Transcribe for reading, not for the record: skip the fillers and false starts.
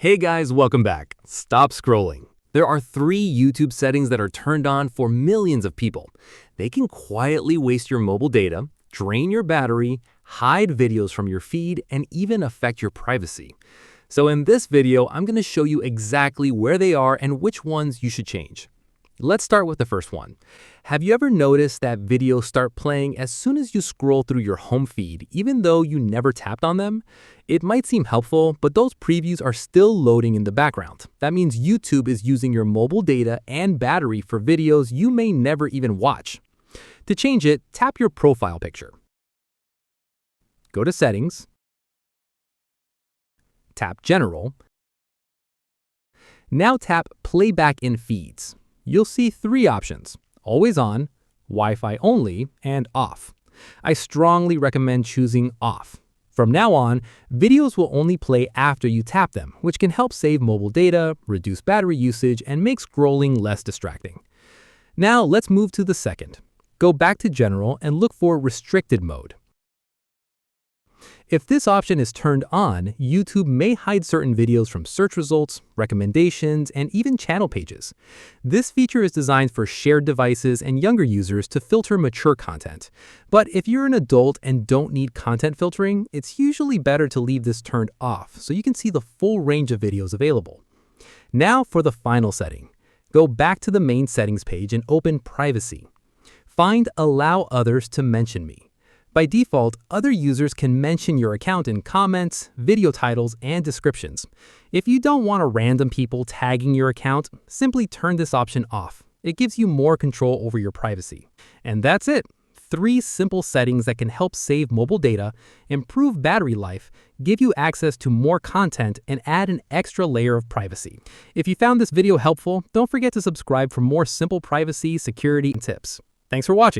Hey guys, welcome back. Stop scrolling. There are 3 YouTube settings that are turned on for millions of people. They can quietly waste your mobile data, drain your battery, hide videos from your feed, and even affect your privacy. So in this video, I'm going to show you exactly where they are and which ones you should change. Let's start with the first one. Have you ever noticed that videos start playing as soon as you scroll through your home feed, even though you never tapped on them? It might seem helpful, but those previews are still loading in the background. That means YouTube is using your mobile data and battery for videos you may never even watch. To change it, tap your profile picture. Go to Settings, tap General. Now tap Playback in Feeds. You'll see 3 options: Always On, Wi-Fi Only, and Off. I strongly recommend choosing Off. From now on, videos will only play after you tap them, which can help save mobile data, reduce battery usage, and make scrolling less distracting. Now let's move to the second. Go back to General and look for Restricted Mode. If this option is turned on, YouTube may hide certain videos from search results, recommendations, and even channel pages. This feature is designed for shared devices and younger users to filter mature content. But if you're an adult and don't need content filtering, it's usually better to leave this turned off so you can see the full range of videos available. Now for the final setting. Go back to the main settings page and open Privacy. Find Allow Others to Mention Me. By default, other users can mention your account in comments, video titles, and descriptions. If you don't want random people tagging your account, simply turn this option off. It gives you more control over your privacy. And that's it. 3 simple settings that can help save mobile data, improve battery life, give you access to more content, and add an extra layer of privacy. If you found this video helpful, don't forget to subscribe for more simple privacy, security, and tips. Thanks for watching.